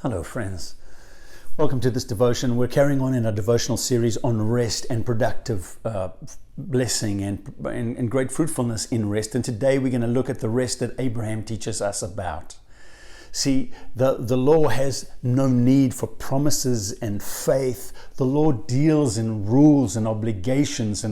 Hello friends, welcome to this devotion. We're carrying on in our devotional series on rest and productive blessing and great fruitfulness in rest. And today we're going to look at the rest that Abraham teaches us about. See, the law has no need for promises and faith. The law deals in rules and obligations,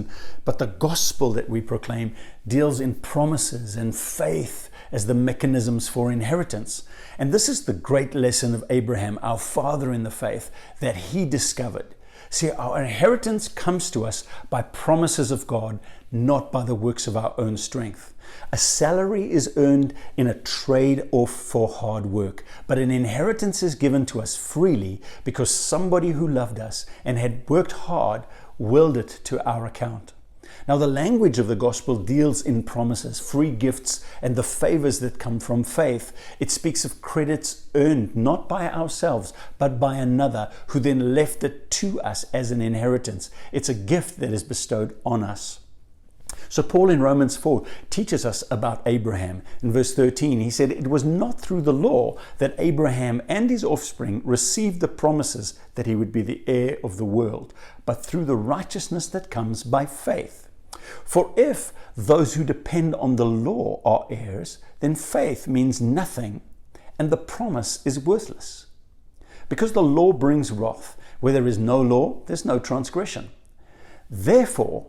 but the gospel that we proclaim deals in promises and faith as the mechanisms for inheritance. And this is the great lesson of Abraham, our father in the faith, that he discovered. See, our inheritance comes to us by promises of God, not by the works of our own strength. A salary is earned in a trade or for hard work, but an inheritance is given to us freely because somebody who loved us and had worked hard willed it to our account. Now, the language of the gospel deals in promises, free gifts, and the favors that come from faith. It speaks of credits earned not by ourselves, but by another who then left it to us as an inheritance. It's a gift that is bestowed on us. So Paul in Romans 4 teaches us about Abraham. In verse 13, he said, "It was not through the law that Abraham and his offspring received the promises that he would be the heir of the world, but through the righteousness that comes by faith. For if those who depend on the law are heirs, then faith means nothing, and the promise is worthless. Because the law brings wrath. Where there is no law, there's no transgression. Therefore,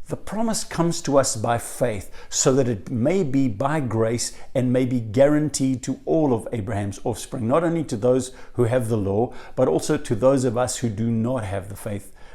the promise comes to us by faith, so that it may be by grace and may be guaranteed to all of Abraham's offspring, not only to those who have the law, but also to those of us who do not have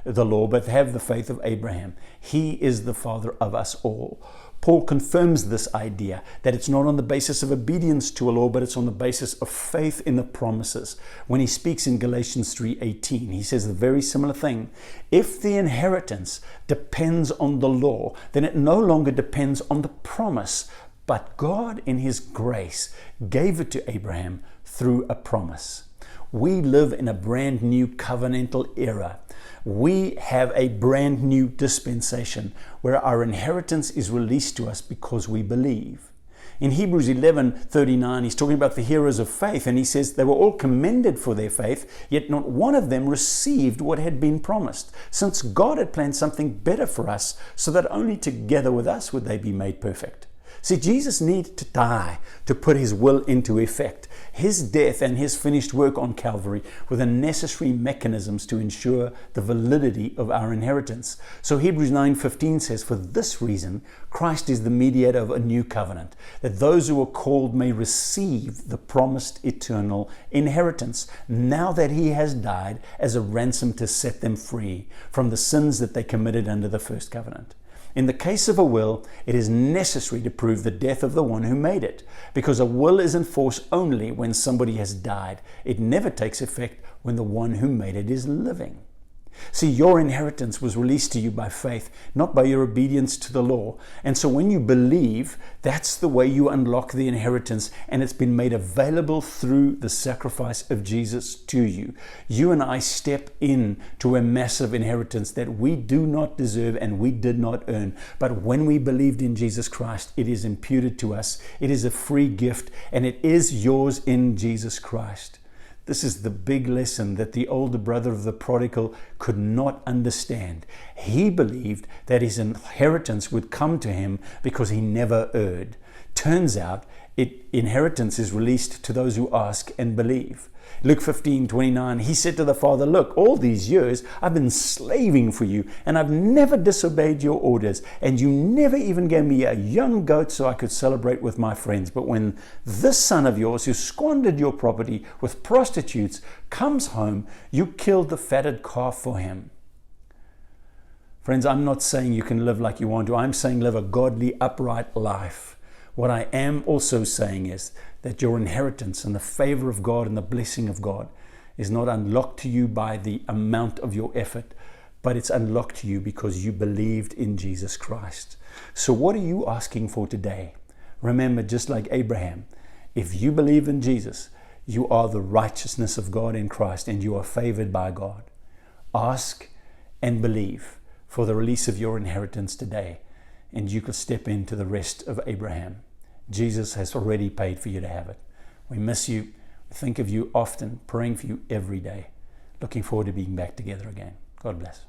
the law, but have the faith of Abraham. He is the father of us all." Paul confirms this idea that it's not on the basis of obedience to a law, but it's on the basis of faith in the promises. When he speaks in Galatians 3:18, he says a very similar thing. If the inheritance depends on the law, then it no longer depends on the promise, but God in his grace gave it to Abraham through a promise. We live in a brand new covenantal era. We have a brand new dispensation where our inheritance is released to us because we believe. In Hebrews 11:39, he's talking about the heroes of faith, and he says they were all commended for their faith, yet not one of them received what had been promised, since God had planned something better for us, so that only together with us would they be made perfect. See, Jesus needed to die to put his will into effect. His death and his finished work on Calvary were the necessary mechanisms to ensure the validity of our inheritance. So Hebrews 9:15 says, "For this reason, Christ is the mediator of a new covenant, that those who are called may receive the promised eternal inheritance, now that he has died as a ransom to set them free from the sins that they committed under the first covenant." In the case of a will, it is necessary to prove the death of the one who made it, because a will is in force only when somebody has died. It never takes effect when the one who made it is living. See, your inheritance was released to you by faith, not by your obedience to the law. And so when you believe, that's the way you unlock the inheritance, and it's been made available through the sacrifice of Jesus to you. You and I step in to a massive inheritance that we do not deserve and we did not earn. But when we believed in Jesus Christ, it is imputed to us. It is a free gift, and it is yours in Jesus Christ. This is the big lesson that the older brother of the prodigal could not understand. He believed that his inheritance would come to him because he never erred. Turns out, inheritance is released to those who ask and believe. Luke 15:29, he said to the father, "Look, all these years I've been slaving for you, and I've never disobeyed your orders, and you never even gave me a young goat so I could celebrate with my friends. But when this son of yours, who squandered your property with prostitutes, comes home, you killed the fatted calf for him." Friends, I'm not saying you can live like you want to. I'm saying live a godly, upright life. What I am also saying is that your inheritance and the favor of God and the blessing of God is not unlocked to you by the amount of your effort, but it's unlocked to you because you believed in Jesus Christ. So what are you asking for today? Remember, just like Abraham, if you believe in Jesus, you are the righteousness of God in Christ, and you are favored by God. Ask and believe for the release of your inheritance today, and you could step into the rest of Abraham. Jesus has already paid for you to have it. We miss you. Think of you often, praying for you every day. Looking forward to being back together again. God bless.